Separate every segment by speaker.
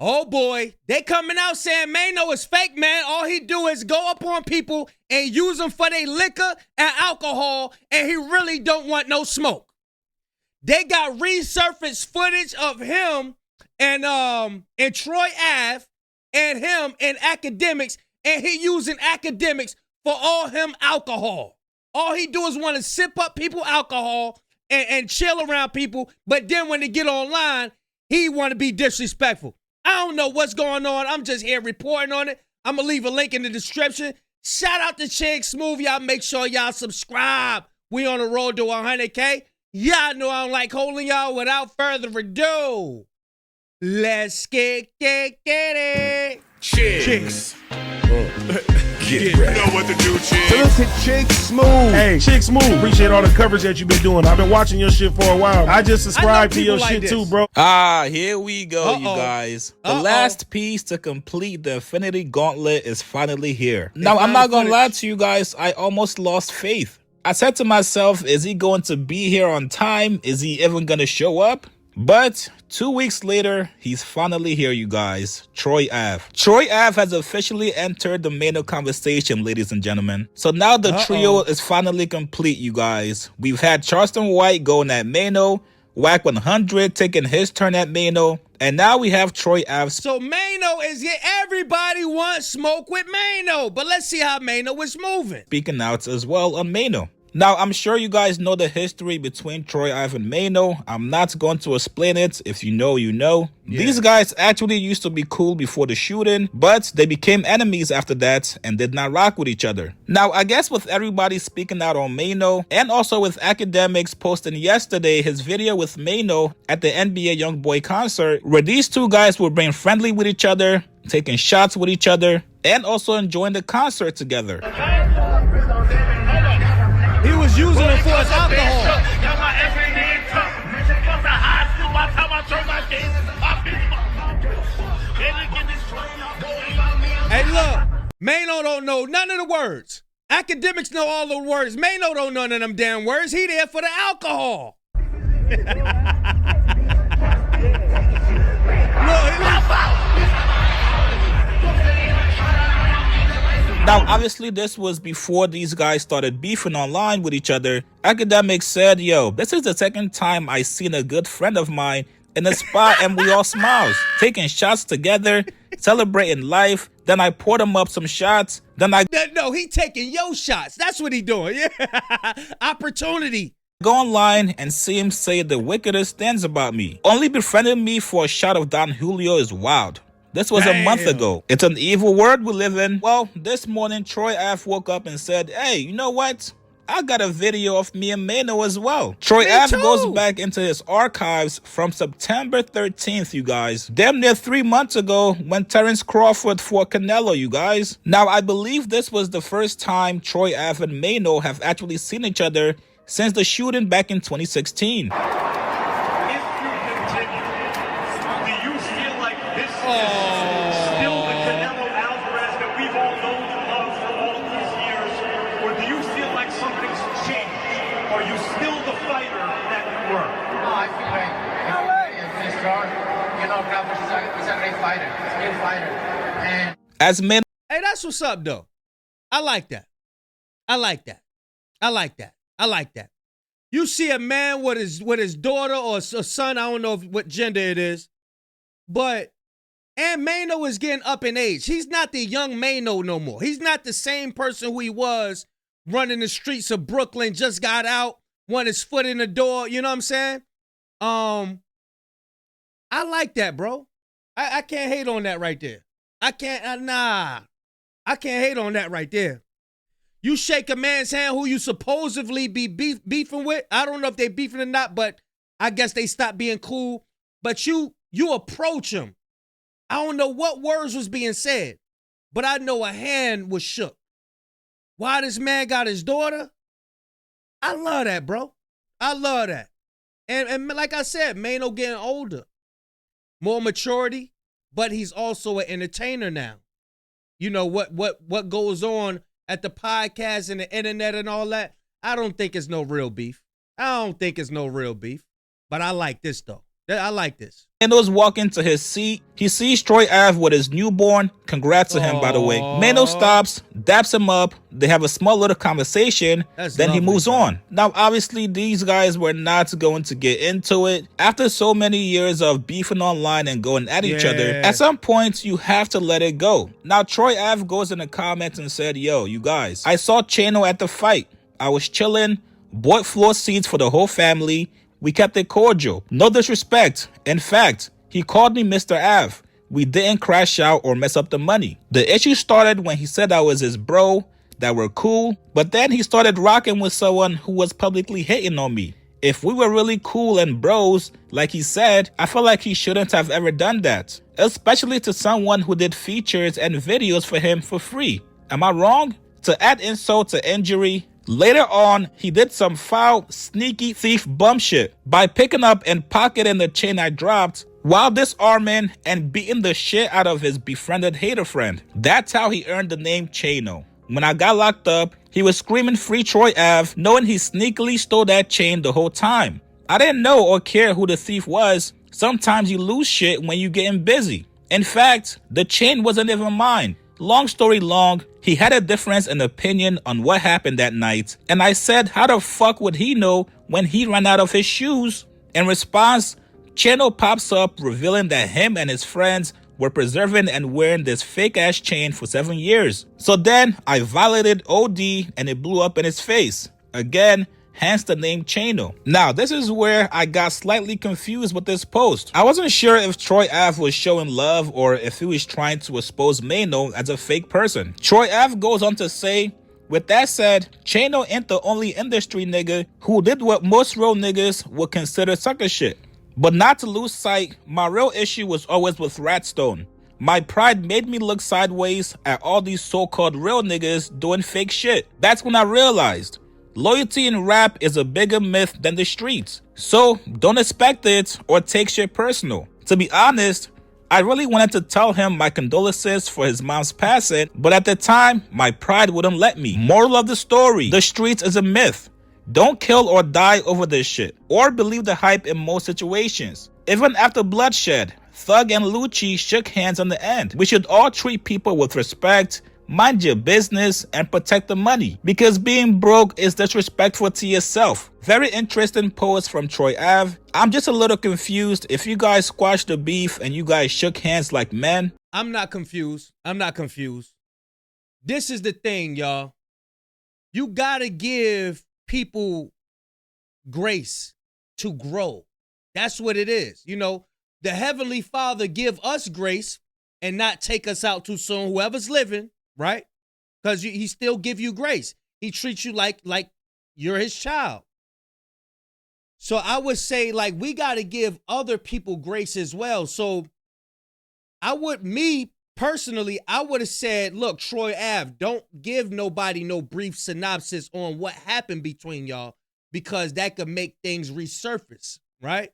Speaker 1: Oh boy, they coming out saying Maino is fake, man. All he do is go up on people and use them for their liquor and alcohol, and he really don't want no smoke. They got resurfaced footage of him and Troy Ave and him in Akademiks, and he using Akademiks for all him alcohol. All he do is want to sip up people alcohol and chill around people, but then when they get online, he want to be disrespectful. I don't know what's going on. I'm just here reporting on it. I'm going to leave a link in the description. Shout out to Chig Smooth. Y'all make sure y'all subscribe. We on the road to 100K. Y'all know I don't like holding y'all. Without further ado, let's get it.
Speaker 2: Chicks. Get ready. You know what to do, Chicks.
Speaker 3: So look at Chig Smooth.
Speaker 4: Hey, Chig Smooth. Appreciate all the coverage that you've been doing. I've been watching your shit for a while. I just subscribed to your shit too, bro.
Speaker 5: Here we go, you guys. The last piece to complete the Infinity Gauntlet is finally here. Now, I'm not gonna lie to you guys. I almost lost faith. I said to myself, is he going to be here on time? Is he even gonna show up? But 2 weeks later, he's finally here, you guys. Troy Ave. Troy Ave has officially entered the Maino conversation, ladies and gentlemen. So now the trio is finally complete, you guys. We've had Charleston White going at Maino, Whack 100 taking his turn at Maino, and now we have Troy Ave.
Speaker 1: So Maino is here. Everybody wants smoke with Maino, but let's see how Maino is moving.
Speaker 5: Speaking out as well on Maino. Now, I'm sure you guys know the history between Troy Ave and Maino. I'm not going to explain it. If you know, you know. Yeah. These guys actually used to be cool before the shooting, but they became enemies after that and did not rock with each other. Now, I guess with everybody speaking out on Maino, and also with Akademiks posting yesterday his video with Maino at the NBA Youngboy concert, where these two guys were being friendly with each other, taking shots with each other, and also enjoying the concert together.
Speaker 1: He was using it for his alcohol. Hey, look, Maino don't know none of the words. Akademiks know all the words. Maino don't know none of them damn words. He there for the alcohol.
Speaker 5: Now, obviously, this was before these guys started beefing online with each other. Akademiks said, yo, this is the second time I seen a good friend of mine in a spot and we all smiles, taking shots together, celebrating life. Then I poured him up some shots. Then
Speaker 1: No, he taking your shots. That's what he doing. Yeah. Opportunity.
Speaker 5: Go online and see him say the wickedest things about me. Only befriending me for a shot of Don Julio is wild. This was a month ago. It's an evil world we live in. Well, this morning, Troy Ave woke up and said, hey, you know what? I got a video of me and Maino as well. Troy Ave goes back into his archives from September 13th, you guys. Damn near 3 months ago when Terrence Crawford fought Canelo, you guys. Now, I believe this was the first time Troy Ave and Maino have actually seen each other since the shooting back in 2016. As men,
Speaker 1: hey, that's what's up, though. I like that. I like that. I like that. I like that. You see a man with his daughter or a son, I don't know what gender it is, but and Maino is getting up in age. He's not the young Maino no more. He's not the same person who he was running the streets of Brooklyn, just got out, won his foot in the door. You know what I'm saying? I like that, bro. I can't hate on that right there. I can't hate on that right there. You shake a man's hand who you supposedly be beefing with. I don't know if they beefing or not, but I guess they stopped being cool. But you approach him. I don't know what words was being said, but I know a hand was shook. Why this man got his daughter? I love that, bro. I love that. And like I said, Maino getting older. More maturity, but he's also an entertainer now. You know what goes on at the podcast and the internet and all that. I don't think it's no real beef. But I like this though. I like this.
Speaker 5: Mano's walking to his seat. He sees Troy Ave with his newborn. Congrats to him, by the way. Mano stops, daps him up. They have a small little conversation. Then he moves on. Now, obviously, these guys were not going to get into it. After so many years of beefing online and going at each other, at some point, you have to let it go. Now, Troy Ave goes in the comments and said, yo, you guys, I saw Chano at the fight. I was chilling, bought floor seats for the whole family. We kept it cordial. No disrespect. In fact, he called me Mr. Ave. We didn't crash out or mess up the money. The issue started when he said I was his bro, that we're cool, but then he started rocking with someone who was publicly hitting on me. If we were really cool and bros, like he said, I feel like he shouldn't have ever done that. Especially to someone who did features and videos for him for free. Am I wrong? To add insult to injury, later on, he did some foul, sneaky thief bum shit by picking up and pocketing the chain I dropped while disarming and beating the shit out of his befriended hater friend. That's how he earned the name Chano. When I got locked up, he was screaming free Troy Ave, knowing he sneakily stole that chain the whole time. I didn't know or care who the thief was. Sometimes you lose shit when you getting busy. In fact, the chain wasn't even mine. Long story long, he had a difference in opinion on what happened that night, and I said how the fuck would he know when he ran out of his shoes? In response, Chano pops up revealing that him and his friends were preserving and wearing this fake ass chain for 7 years. So then I violated OD and it blew up in his face. Again, hence the name Chano. Now, this is where I got slightly confused with this post. I wasn't sure if Troy Ave was showing love or if he was trying to expose Maino as a fake person. Troy Ave goes on to say, with that said, Chano ain't the only industry nigga who did what most real niggas would consider sucker shit. But not to lose sight, my real issue was always with Ratstone. My pride made me look sideways at all these so-called real niggas doing fake shit. That's when I realized loyalty in rap is a bigger myth than the streets. So don't expect it or take shit personal. To be honest, I really wanted to tell him my condolences for his mom's passing, but at the time, my pride wouldn't let me. Moral of the story, the streets is a myth. Don't kill or die over this shit, or believe the hype in most situations. Even after bloodshed, Thug and Lucci shook hands on the end. We should all treat people with respect, mind your business, and protect the money, because being broke is disrespectful to yourself. Very interesting post from Troy Ave. I'm just a little confused if you guys squashed the beef and you guys shook hands like men.
Speaker 1: I'm not confused. This is the thing, y'all. You gotta give people grace to grow. That's what it is. You know, the Heavenly Father give us grace and not take us out too soon, whoever's living, right? Because he still give you grace. He treats you like you're his child. So I would say, like, we got to give other people grace as well. So me personally, I would have said, look, Troy Ave, don't give nobody no brief synopsis on what happened between y'all, because that could make things resurface, right?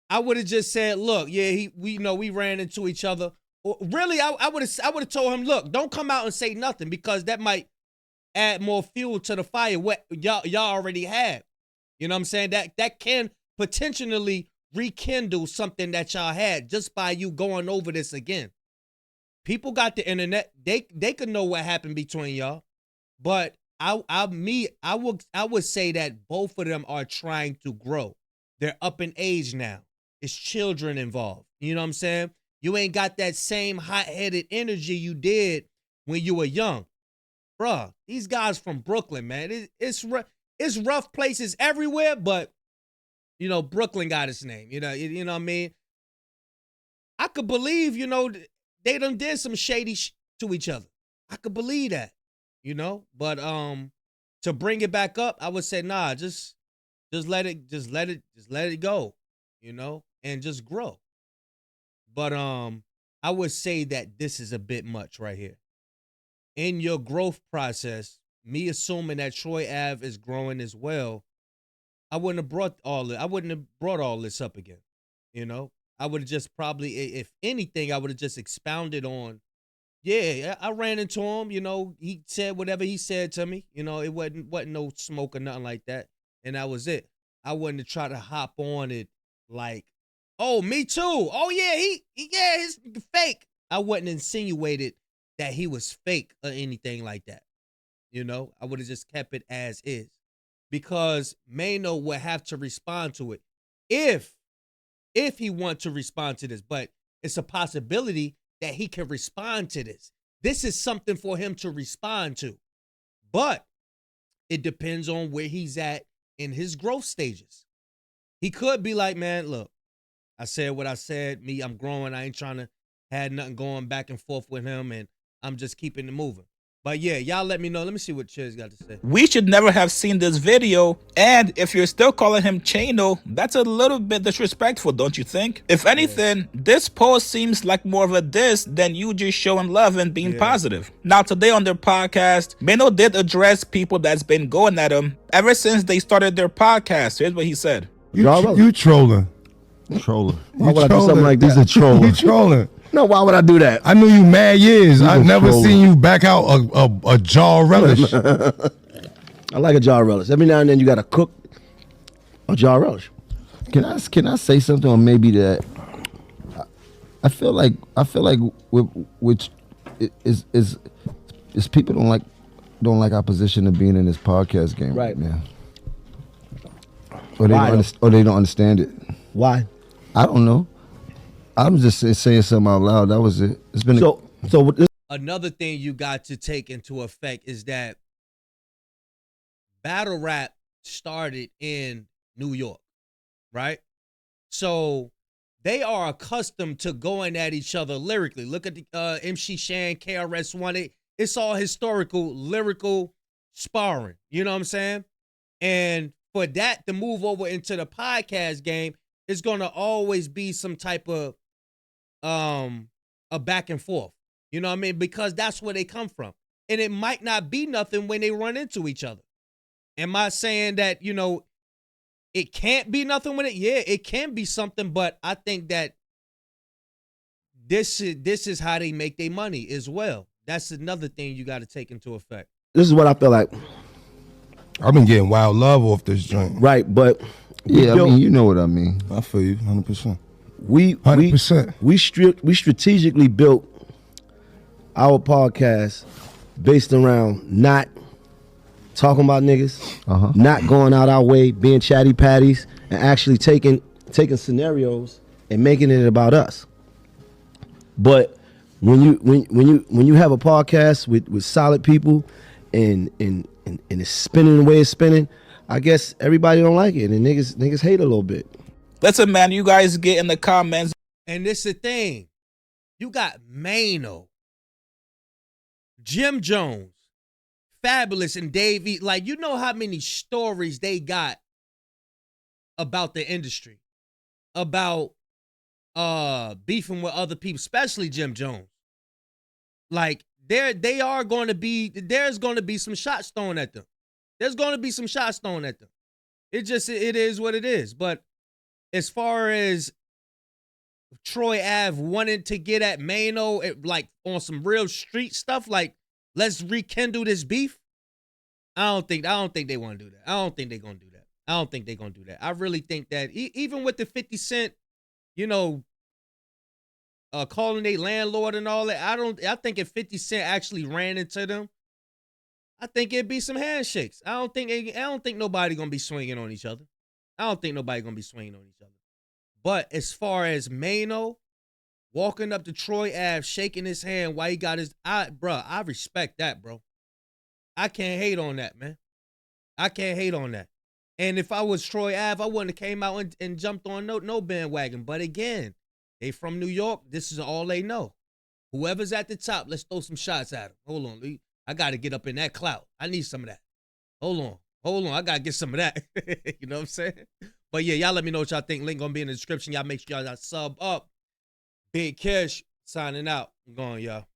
Speaker 1: I would have just said, look, yeah, we ran into each other. Or really, I would have told him, look, don't come out and say nothing, because that might add more fuel to the fire what y'all already had. You know what I'm saying? That can potentially rekindle something that y'all had just by you going over this again. People got the internet. They could know what happened between y'all. But I would say that both of them are trying to grow. They're up in age now. It's children involved. You know what I'm saying? You ain't got that same hot-headed energy you did when you were young. Bruh, these guys from Brooklyn, man. It's rough places everywhere, but, you know, Brooklyn got its name. You know what I mean? I could believe, you know, they done did some shady to each other. I could believe that, you know? But to bring it back up, I would say, nah, just let it go, you know, and just grow. But I would say that this is a bit much right here. In your growth process, me assuming that Troy Ave is growing as well, I wouldn't have brought all this up again. You know, I would have just probably, if anything, I would have just expounded on, yeah, I ran into him, you know, he said whatever he said to me, you know, it wasn't no smoke or nothing like that. And that was it. I wouldn't have tried to hop on it like Oh, me too. Oh, yeah, he's fake. I wouldn't insinuated that he was fake or anything like that. You know, I would have just kept it as is. Because Maino would have to respond to it if he wants to respond to this. But it's a possibility that he can respond to this. This is something for him to respond to. But it depends on where he's at in his growth stages. He could be like, man, look, I said what I said. I'm growing. I ain't trying to have nothing going back and forth with him, and I'm just keeping it moving. But yeah, y'all let me know. Let me see what Chiz got to say.
Speaker 5: We should never have seen this video, and if you're still calling him Chano, that's a little bit disrespectful, don't you think? If anything, this post seems like more of a diss than you just showing love and being positive. Now, today on their podcast, Maino did address people that's been going at him ever since they started their podcast. Here's what he said.
Speaker 3: You trolling.
Speaker 6: Trolling.
Speaker 3: Why would I do something like that?
Speaker 6: He's a troller.
Speaker 3: You trolling.
Speaker 6: No, why would I do that?
Speaker 3: I knew you mad years. I never
Speaker 6: troller.
Speaker 3: seen you back out a jar relish.
Speaker 6: I like a jar relish. Every now and then you gotta cook a jar relish.
Speaker 7: Can I say something, or maybe that I feel like which is people don't like our position of being in this podcast game right now. Or they don't understand it.
Speaker 6: Why?
Speaker 7: I don't know. I'm just saying something out loud. That was it. It's been
Speaker 1: another thing you got to take into effect is that battle rap started in New York, right? So they are accustomed to going at each other lyrically. Look at the MC Shan, KRS-One. It's all historical, lyrical sparring. You know what I'm saying? And for that to move over into the podcast game, it's going to always be some type of a back and forth. You know what I mean? Because that's where they come from. And it might not be nothing when they run into each other. Am I saying that, you know, it can't be nothing with it? Yeah, it can be something, but I think that this is how they make their money as well. That's another thing you got to take into effect.
Speaker 6: This is what I feel like.
Speaker 3: I've been getting wild love off this joint.
Speaker 6: Right, but
Speaker 7: yeah, I mean, you know what I mean.
Speaker 3: I feel you, 100%.
Speaker 6: We
Speaker 3: 100%.
Speaker 6: We strategically built our podcast based around not talking about niggas, not going out our way, being chatty patties, and actually taking scenarios and making it about us. But when you have a podcast with solid people and it's spinning the way it's spinning, I guess everybody don't like it, and niggas hate a little bit.
Speaker 5: Listen, man, you guys get in the comments.
Speaker 1: And this the thing. You got Maino, Jim Jones, Fabulous, and Dave E. Like, you know how many stories they got about the industry, about beefing with other people, especially Jim Jones. Like, there's going to be some shots thrown at them. There's going to be some shots thrown at them. It is what it is. But as far as Troy Ave wanting to get at Maino, like on some real street stuff, like let's rekindle this beef. I don't think they want to do that. I don't think they're gonna do that. I really think that even with the 50 Cent, you know, calling they landlord and all that, I think if 50 Cent actually ran into them, I think it'd be some handshakes. I don't think nobody gonna be swinging on each other. But as far as Maino walking up to Troy Ave, shaking his hand while he got I respect that, bro. I can't hate on that, man. I can't hate on that. And if I was Troy Ave, I wouldn't have came out and jumped on no bandwagon. But again, they from New York. This is all they know. Whoever's at the top, let's throw some shots at them. Hold on. I got to get up in that clout. I need some of that. Hold on. I got to get some of that. You know what I'm saying? But yeah, y'all let me know what y'all think. Link going to be in the description. Y'all make sure y'all sub up. Big Kish signing out. I'm going, y'all.